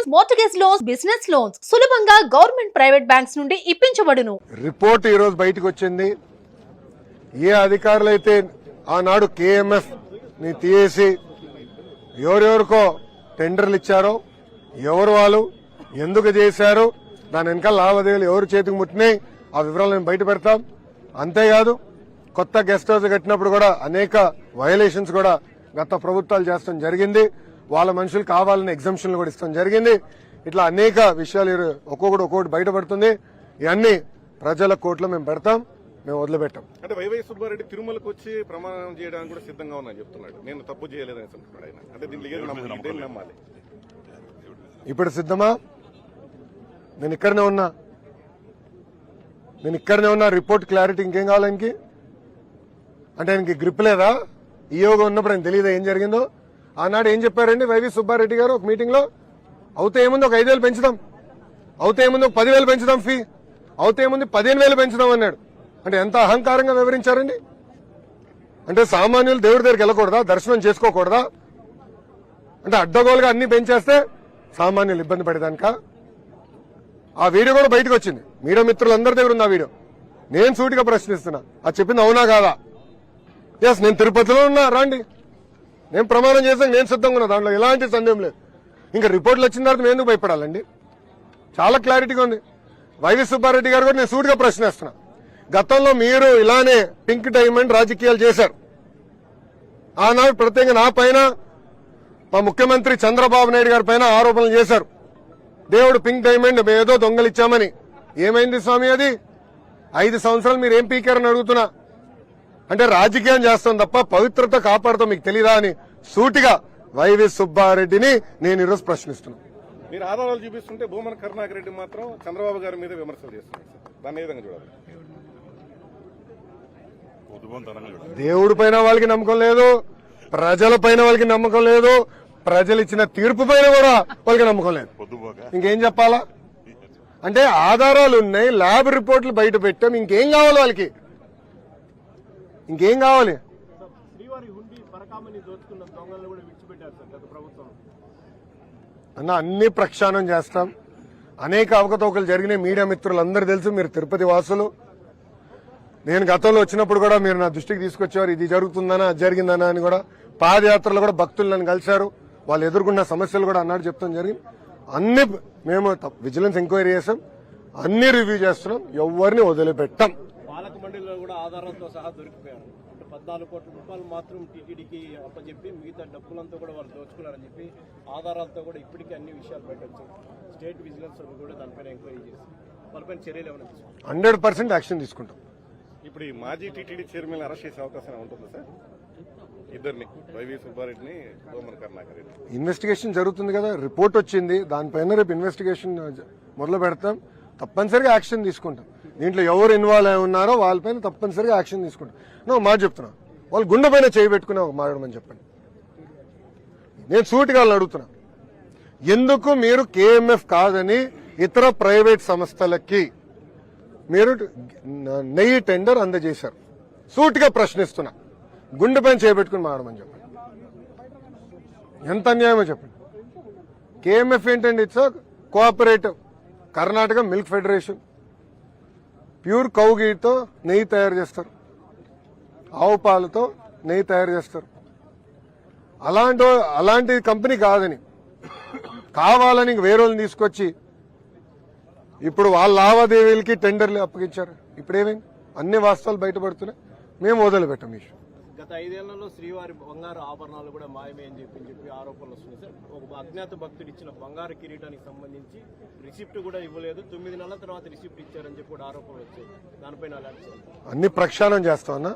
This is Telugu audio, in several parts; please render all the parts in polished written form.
Loans, mortgage loans, business loans సులభంగా గవర్నమెంట్ ప్రైవేట్ బ్యాంక్స్ నుండి ఇప్పించబడును. రిపోర్ట్ ఈ రోజు బయటకు వచ్చింది. ఏ అధికారులైతే ఆనాడు కేఎంఎఫ్ ని తీసి ఎవరెవరికో టెండర్లు ఇచ్చారో, ఎవరు వాళ్ళు ఎందుకు చేశారు, దాని వెనకాల లావాదేవీలు ఎవరు చేతికి ముట్టినాయి, ఆ వివరాలు మేము బయట పెడతాం. అంతేకాదు కొత్త గెస్ట్ హౌస్ కట్టినప్పుడు కూడా అనేక వయలేషన్స్ కూడా గత ప్రభుత్వాలు చేస్తాం జరిగింది. వాళ్ళ మనుషులు కావాలని ఎగ్జంప్షన్లు కూడా ఇస్తాం జరిగింది. ఇట్లా అనేక విషయాలు ఒక్కొక్కటి బయటపడుతుంది. ఇవన్నీ ప్రజల కోర్టులో మేము పెడతాం, మేము వదిలిపెట్టాం. అంటే వైవై సుబ్బారెడ్డి తిరుమలకు వచ్చి ప్రమాణం చేయడానికి కూడా సిద్ధంగా ఉన్నా చెప్తున్నాడు. నేను తప్పు చేయలేదని చెప్తున్నాడు ఆయన. అంటే దీన్ని నమ్మాలి. ఇప్పుడు సిద్ధమా? నేను ఇక్కడనే ఉన్నా. రిపోర్ట్ క్లారిటీ ఇంకేం కావాలి ఆయనకి? అంటే ఆయనకి గ్రిప్ లేదా? ఈయోగా ఉన్నప్పుడు ఆయన తెలియదా ఏం జరిగిందో? ఆనాడు ఏం చెప్పారండి వైవి సుబ్బారెడ్డి గారు ఒక మీటింగ్ లో? అవుతే ఏముంది ఒక 5,000 పెంచుదాం, అవుతే ఏముంది ఒక 10,000 పెంచుదాం, ఫీ అవుతే ఏముంది 15,000 పెంచుదాం అన్నాడు. అంటే ఎంత అహంకారంగా వివరించారండి. అంటే సామాన్యులు దేవుడి దగ్గరికి వెళ్ళకూడదా, దర్శనం చేసుకోకూడదా? అంటే అడ్డగోలుగా అన్ని పెంచేస్తే సామాన్యులు ఇబ్బంది పడేదానిక? ఆ వీడియో కూడా బయటకు వచ్చింది. మీడియా మిత్రులందరి దగ్గర ఉంది ఆ వీడియో. నేను సూటిగా ప్రశ్నిస్తున్నా, అది చెప్పింది అవునా కాదా? ఎస్, నేను తిరుపతిలో ఉన్నా, రండి, నేను ప్రమాణం చేసాను, నేను సిద్ధంగా ఉన్నా, దాంట్లో ఎలాంటి సందేహం లేదు. ఇంకా రిపోర్ట్లు వచ్చిన తర్వాత మేము ఎందుకు భయపడాలండి? చాలా క్లారిటీగా ఉంది. వైవి సుబ్బారెడ్డి గారు కూడా నేను సూటిగా ప్రశ్నిస్తున్నా. గతంలో మీరు ఇలానే పింక్ డైమండ్ రాజకీయాలు చేశారు. ఆనాడు ప్రత్యేకంగా నా పైన, మా ముఖ్యమంత్రి చంద్రబాబు నాయుడు గారి పైన ఆరోపణలు చేశారు. దేవుడు పింక్ డైమండ్ ఏదో దొంగలిచ్చామని. ఏమైంది స్వామి అది? 5 సంవత్సరాలు మీరు ఏం పీకారని అడుగుతున్నా. అంటే రాజకీయం చేస్తాం తప్ప పవిత్రత కాపాడుతాం మీకు తెలీదా అని సూటిగా వైవి సుబ్బారెడ్డిని నేను ఈరోజు ప్రశ్నిస్తున్నా. మీరు ఆధారాలు చూపిస్తుంటే భూమన కరుణాకర్ రెడ్డి మాత్రం చంద్రబాబు గారి మీద విమర్శలు చేస్తున్నారు. దాన్ని ఏ విధంగా చూడాలి? దేవుడి పైన వాళ్ళకి నమ్మకం లేదు, ప్రజల పైన వాళ్ళకి నమ్మకం లేదు, ప్రజలు ఇచ్చిన తీర్పు పైన కూడా వాళ్ళకి నమ్మకం లేదు. ఇంకేం చెప్పాలా? అంటే ఆధారాలు ఉన్నాయి, ల్యాబ్ రిపోర్ట్లు బయట పెట్టాం, ఇంకేం కావాలి వాళ్ళకి? ఇంకేం కావాలి? అన్న అన్ని ప్రక్షాళన చేస్తాం. అనేక అవకతవకలు జరిగినాయి, మీడియా మిత్రులందరూ తెలుసు. మీరు తిరుపతి వాసులు. నేను గతంలో వచ్చినప్పుడు కూడా మీరు నా దృష్టికి తీసుకొచ్చేవారు, ఇది జరుగుతుందనా అది జరిగిందనా అని కూడా. పాదయాత్రలో కూడా భక్తులు నన్ను కలిశారు, వాళ్ళు ఎదుర్కొన్న సమస్యలు కూడా అన్నాడు చెప్తాం జరిగింది. అన్ని మేము విజిలెన్స్ ఎంక్వైరీ చేసాం, అన్ని రివ్యూ చేస్తున్నాం, ఎవరిని వదిలిపెట్టాం. పాలక మండలిలో కూడా ఆధారాలతో సహా దొరికిపోయారు. 14 కోట్ల రూపాయలు మాత్రం టీటీడీకి అప్పచెప్పి మిగతా డబ్బులంతా కూడా వాళ్ళు దోచుకున్నారని చెప్పి ఆధారాలతో కూడా ఇప్పటికీ అన్ని విషయాలు పెట్టచ్చు. స్టేట్ విజిలెన్స్ కూడా దానిపైన ఎంక్వైరీ చేసి వాళ్ళపైన చర్యలు ఏమైనా 100% యాక్షన్ తీసుకుంటాం. ఇప్పుడు ఈ మాజీ టీటీడీ చైర్మన్ అరెస్ట్ చేసే అవకాశం ఉంటుందా సార్? ఇద్దరిని, వైవి సుబ్బారెడ్డిని, భూమన కరుణాకర్ రెడ్డి. ఇన్వెస్టిగేషన్ జరుగుతుంది కదా, రిపోర్ట్ వచ్చింది, దానిపైన రేపు ఇన్వెస్టిగేషన్ మొదలు పెడతాం. తప్పనిసరిగా యాక్షన్ తీసుకుంటాం. దీంట్లో ఎవరు ఇన్వాల్వ్ అయి ఉన్నారో వాళ్ళపైన తప్పనిసరిగా యాక్షన్ తీసుకుంటాం. నువ్వు మాట చెప్తున్నా, వాళ్ళు గుండె పైన చేయి పెట్టుకుని ఒక మాట్లాడమని చెప్పండి. నేను సూటిగా వాళ్ళని అడుగుతున్నా, ఎందుకు మీరు కేఎంఎఫ్ కాదని ఇతర ప్రైవేట్ సంస్థలకి మీరు నెయ్యి టెండర్ అందజేశారు? సూటిగా ప్రశ్నిస్తున్నా, గుండె పైన చేపెట్టుకుని మాడమని చెప్పండి. ఎంత అన్యాయమో చెప్పండి. కేఎంఎఫ్ ఏంటండి? It's cooperative Karnataka milk federation. Pure cow గీతో నెయ్యి తయారు చేస్తారు, ఆవు పాలతో నెయ్యి తయారు చేస్తారు. అలాంటి కంపెనీ కాదని కావాలని వేరే తీసుకొచ్చి ఇప్పుడు వాళ్ళ లావాదేవీలకి టెండర్లు అప్పగించారు. ఇప్పుడేమైంది? అన్ని వాస్తవాలు బయటపడుతున్నాయి, మేము వదిలిపెట్టాం. ఈ గత 5 ఏళ్లలో శ్రీవారి బంగారు ఆభరణాలు కూడా మాయమే అని చెప్పి ఆరోపణలు వస్తున్నాయి సార్. ఒక అజ్ఞాత భక్తుడు ఇచ్చిన బంగారు కిరీటానికి సంబంధించి రిసిప్ట్ కూడా ఇవ్వలేదు, 9 నెలల తర్వాత రిసిప్ట్ ఇచ్చారని చెప్పి కూడా ఆరోపణలు వచ్చాయి. దానిపైన అన్ని ప్రక్షాళన చేస్తామన్నా.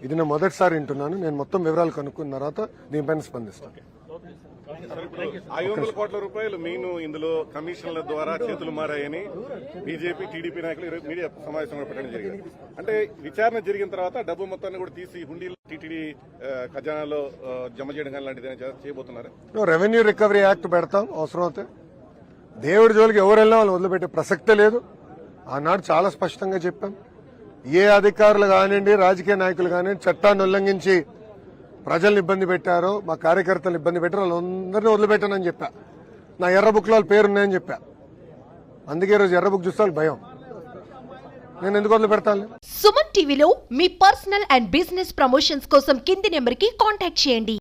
ఇది నేను మొదటిసారి వింటున్నాను. నేను మొత్తం వివరాలు కనుక్కున్న తర్వాత దీనిపైన స్పందిస్తాను. 500 కోట్ల రూపాయలు మీను ఇందులో కమిషన్ల ద్వారా చేతులు మారాయని బీజేపీ, టీడీపీ నాయకులు మీడియా సమావేశంలో పెట్టడం జరిగింది. అంటే విచారణ జరిగిన తర్వాత డబ్బు మొత్తాన్ని కూడా తీసి హుండీలో టీటీడీ ఖజానాలో జమ చేయడం కానీ లాంటిది చేయబోతున్నారు. రెవెన్యూ రికవరీ యాక్ట్ పెడతాం అవసరం అయితే. దేవుడి జోలికి ఎవరు వెళ్ళినా వాళ్ళు వదిలిపెట్టే ప్రసక్తే లేదు. ఆనాడు చాలా స్పష్టంగా చెప్పాం. ఏ అధికారులు కానివ్వండి, రాజకీయ నాయకులు కానివ్వండి, చట్టాన్ని ఉల్లంఘించి ప్రజల్ని ఇబ్బంది పెట్టారో, మా కార్యకర్తలు ఇబ్బంది పెట్టారో వాళ్ళందరినీ వదిలిపెట్టానని చెప్పా. నా ఎర్ర బుక్లో వాళ్ళ పేరు ఉన్నాయని చెప్పా. అందుకే ఈరోజు ఎర్ర బుక్ చూస్తే వాళ్ళకి భయం. నేను ఎందుకు వదిలి పెడతాను? సుమన్ టీవీలో మీ పర్సనల్ అండ్ బిజినెస్ ప్రమోషన్స్ కోసం కింది నెంబర్కి కాంటాక్ట్ చేయండి.